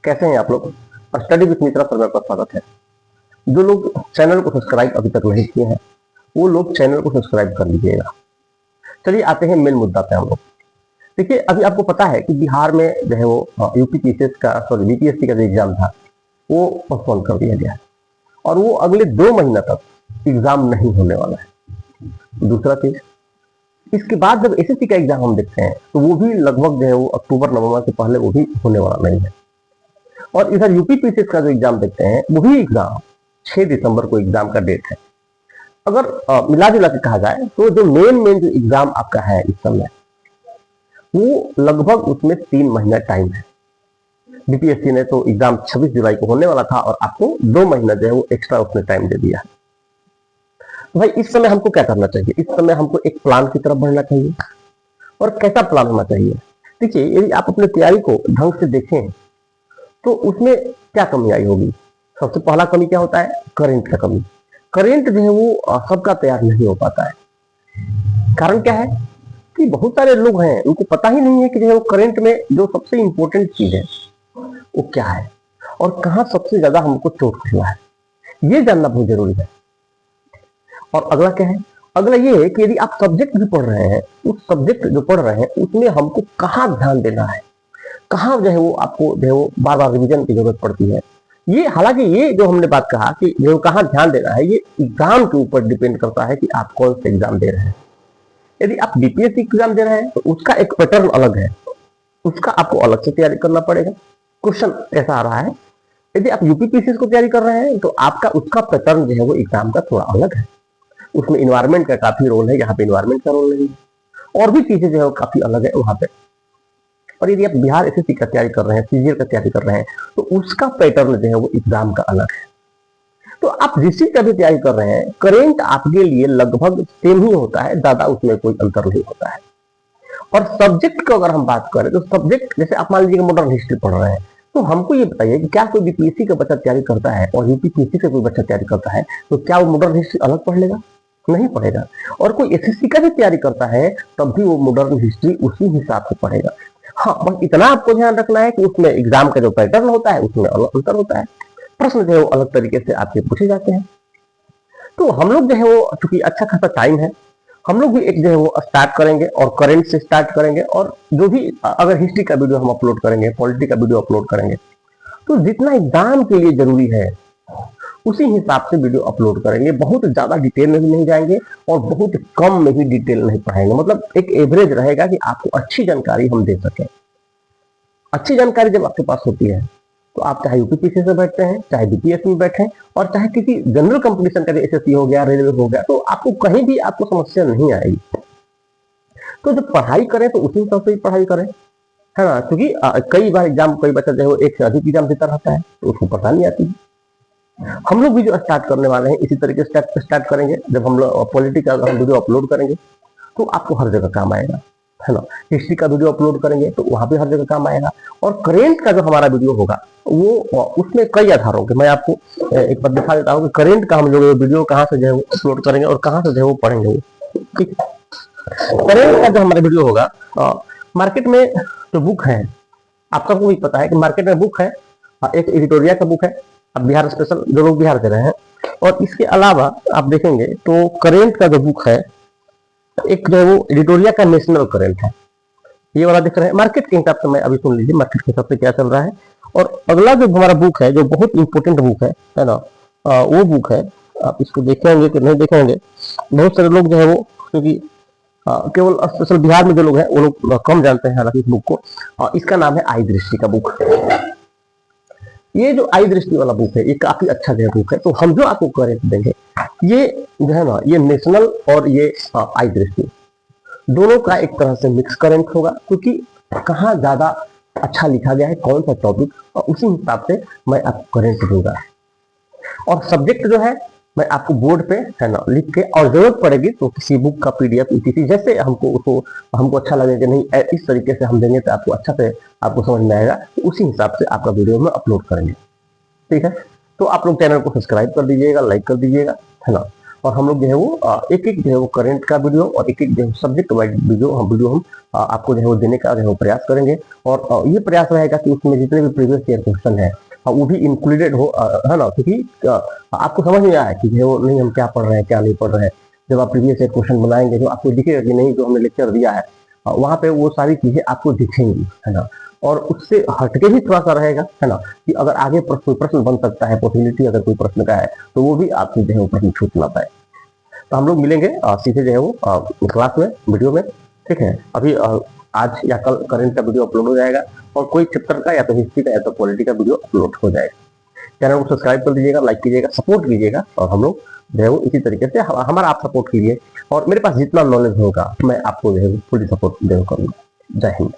कैसे हैं आप लोग। स्टडी विद मित्रा पर आपका स्वागत है। जो लोग चैनल को सब्सक्राइब अभी तक नहीं किए हैं वो लोग चैनल को सब्सक्राइब कर लीजिएगा। चलिए आते हैं मेन मुद्दा पे हम लोग। देखिए अभी आपको पता है कि बिहार में जो है वो यूपीपीसीएस का बीपीएससी का जो एग्जाम था वो पोस्टपोन कर दिया गया है और वो अगले 2 महीना तक एग्जाम नहीं होने वाला है। दूसरा चीज, इसके बाद जब एसएससी का एग्जाम हम देखते हैं तो वो भी लगभग जो है वो अक्टूबर नवंबर से पहले वो भी होने वाला नहीं है। और इधर यूपीपीसीएस का जो एग्जाम देखते हैं वो भी एग्जाम 6 दिसंबर को एग्जाम का डेट है। अगर मिला जुला के कहा जाए तो जो मेन जो एग्जाम आपका है इस समय वो लगभग उसमें 3 महीना टाइम है। बीपीएससी ने तो एग्जाम 26 जुलाई को होने वाला था और आपको 2 महीना जो है वो एक्स्ट्रा उसने टाइम दे दिया है। तो भाई इस समय हमको क्या करना चाहिए? इस समय हमको एक प्लान की तरफ बढ़ना चाहिए। और कैसा प्लान होना चाहिए? देखिए यदि आप अपने तैयारी को ढंग से देखें तो उसमें क्या कमी आई होगी। सबसे पहला कमी क्या होता है? करेंट का कमी। करेंट जो है वो सबका तैयार नहीं हो पाता है। कारण क्या है कि बहुत सारे लोग हैं उनको पता ही नहीं है कि जो है वो करेंट में जो सबसे इंपॉर्टेंट चीज है वो क्या है और कहाँ सबसे ज्यादा हमको चोट खुला है, ये जानना बहुत जरूरी है। और अगला क्या है? अगला ये है कि यदि आप सब्जेक्ट भी पढ़ रहे हैं, उस सब्जेक्ट जो पढ़ रहे हैं उसमें हमको कहाँ ध्यान देना है, कहाँ जो है वो आपको जो है वो बार बार रिवीजन की जरूरत पड़ती है। ये हालांकि ये जो हमने बात कहा कि जो कहाँ ध्यान देना है ये एग्जाम के ऊपर डिपेंड करता है कि आप कौन से एग्जाम दे रहे हैं। यदि आप बीपीएससी एग्जाम दे रहे हैं तो उसका एक पैटर्न अलग है, उसका आपको अलग से तैयारी करना पड़ेगा। क्वेश्चन कैसा आ रहा है? यदि आप यूपीपीसीएस को तैयारी कर रहे हैं तो आपका उसका पैटर्न जो है वो एग्जाम का थोड़ा अलग है। उसमें इन्वायरमेंट का काफी रोल है, यहाँ पे इन्वायरमेंट का रोल नहीं है। और भी चीजें जो है वो काफी अलग है वहां पे। और यदि आप बिहार एसएससी का तैयारी कर रहे हैं, सीजीएल का तैयारी कर रहे हैं तो उसका पैटर्न जो है वो एग्जाम का अलग है। तो आप जिस चीज का भी तैयारी कर रहे हैं करेंट आपके लिए लगभग सेम ही होता है, ज्यादा उसमें कोई अंतर नहीं होता है। और सब्जेक्ट की अगर हम बात करें तो सब्जेक्ट जैसे आप मान लीजिए मॉडर्न हिस्ट्री पढ़ रहे हैं तो हमको ये बताइए कि क्या कोई बीपीएससी का बच्चा तैयारी करता है और यूपीपीएससी का कोई बच्चा तैयारी करता है तो क्या वो मॉडर्न हिस्ट्री अलग पढ़ लेगा? नहीं पढ़ेगा। और कोई एसएससी का भी तैयारी करता है तब भी वो मॉडर्न हिस्ट्री उसी हिसाब से पढ़ेगा। हाँ, बस इतना आपको ध्यान रखना है कि उसमें एग्जाम का जो पैटर्न होता है उसमें अलग अंतर होता है, प्रश्न जो है वो अलग तरीके से आपके पूछे जाते हैं। तो हम लोग जो है वो चूंकि अच्छा खासा टाइम है, हम लोग भी एक जो है वो स्टार्ट करेंगे और करंट से स्टार्ट करेंगे। और जो भी अगर हिस्ट्री का वीडियो हम अपलोड करेंगे, पॉलिटी का वीडियो अपलोड करेंगे तो जितना एग्जाम के लिए जरूरी है उसी हिसाब से वीडियो अपलोड करेंगे। बहुत ज्यादा डिटेल में भी नहीं जाएंगे और बहुत कम में भी डिटेल नहीं पढ़ाएंगे। मतलब एक एवरेज रहेगा कि आपको अच्छी जानकारी हम दे सकें। अच्छी जानकारी जब आपके पास होती है तो आप चाहे यूपीपीसी से बैठते हैं, चाहे बीपीएससी में बैठे और चाहे किसी जनरल कंपटीशन का एसएससी हो गया, रेलवे हो गया, तो आपको कहीं भी आपको समस्या नहीं आएगी। तो जब पढ़ाई करें तो उसी हिसाब से ही पढ़ाई करें, है ना। क्योंकि कई बार एग्जाम कोई बच्चा जो है वो एक से अधिक एग्जाम देता रहता है तो उसको पता नहीं आती है। हम लोग भी जो स्टार्ट करने वाले हैं इसी तरीके से स्टार्ट करेंगे। जब हम लोग पॉलिटी का हम वीडियो अपलोड करेंगे तो आपको हर जगह काम आएगा, है ना। हिस्ट्री का वीडियो अपलोड करेंगे तो वहां पे हर जगह काम आएगा। और करेंट का जो हमारा वीडियो होगा वो उसमें कई आधारों के मैं आपको एक बार दिखा देता हूँ कि करेंट का हम लोग वीडियो कहाँ से जो है वो अपलोड करेंगे और कहाँ से जो है वो पढ़ेंगे वो। ठीक, करेंट का जो हमारा वीडियो होगा, मार्केट में जो बुक है आपका को भी पता है कि मार्केट में बुक है, एक एडिटोरिया का बुक है, अब बिहार स्पेशल जो लोग बिहार से रहे हैं। और इसके अलावा आप देखेंगे तो करेंट का जो बुक है एक जो है वो एडिटोरिया का नेशनल करेंट है, ये वाला दिख रहा है। मार्केट के हिसाब से मैं अभी सुन लीजिए मार्केट के हिसाब से क्या चल रहा है। और अगला जो हमारा बुक है जो बहुत इंपॉर्टेंट बुक है ना, वो बुक है, आप इसको देखेंगे कि नहीं देखेंगे। बहुत सारे लोग जो है वो क्योंकि केवल स्पेशल बिहार में जो लोग हैं वो लोग कम जानते हैं हालांकि इस बुक को। इसका नाम है आई दृष्टि का बुक। ये जो आई दृष्टि वाला बुक है ये काफी अच्छा जो बुक है। तो हम जो आपको करेंट देंगे ये जो है ना ये नेशनल और ये आई दृष्टि दोनों का एक तरह से मिक्स करेंट होगा, क्योंकि कहाँ ज्यादा अच्छा लिखा गया है कौन सा टॉपिक, और उसी हिसाब से मैं आपको करेंट दूंगा। और सब्जेक्ट जो है मैं आपको बोर्ड पे है ना लिख के, और जरूरत पड़ेगी तो किसी बुक का पीडीएफ किसी जैसे हमको अच्छा लगे कि नहीं इस तरीके से हम देंगे तो आपको अच्छा से आपको समझ में आएगा, तो उसी हिसाब से आपका वीडियो में अपलोड करेंगे। ठीक है, तो आप लोग चैनल को सब्सक्राइब कर दीजिएगा, लाइक कर दीजिएगा, है ना। और हम लोग जो है वो एक एक जो है वो करंट का वीडियो और एक एक जो है सब्जेक्ट वाइज वीडियो हम आपको जो है वो देने का जो है वो प्रयास करेंगे। और ये प्रयास रहेगा कि उसमें जितने भी प्रीवियस ईयर क्वेश्चन है वो भी इंक्लूडेड हो, है ना, क्योंकि आपको समझ में आया कि जो है वो नहीं हम क्या पढ़ रहे हैं क्या नहीं पढ़ रहे हैं। जब आप प्रीवियस ईयर क्वेश्चन बनाएंगे तो आपको दिखेगा कि नहीं जो हमने लेक्चर दिया है वहाँ पे वो सारी चीजें आपको दिखेंगी, है ना। और उससे हटके भी थोड़ा सा रहेगा, है ना, कि अगर आगे कोई प्रश्न बन सकता है, पॉसिबिलिटी अगर कोई प्रश्न का है तो वो भी आपसे जो है वो प्रश्न छूट ना पाए। तो हम लोग मिलेंगे सीधे जो है वो क्लास में, वीडियो में, ठीक है। अभी आज या कल करंट का वीडियो अपलोड हो जाएगा और कोई चैप्टर का या तो हिस्ट्री का या तो पॉलिटी का वीडियो अपलोड हो जाएगा। चैनल को सब्सक्राइब कर दीजिएगा, लाइक कीजिएगा, सपोर्ट कीजिएगा और हम लोग जो है वो इसी तरीके से हमारा आप सपोर्ट कीजिए और मेरे पास जितना नॉलेज होगा मैं आपको जो है फुली सपोर्ट जरूर करूंगा। जय हिंद।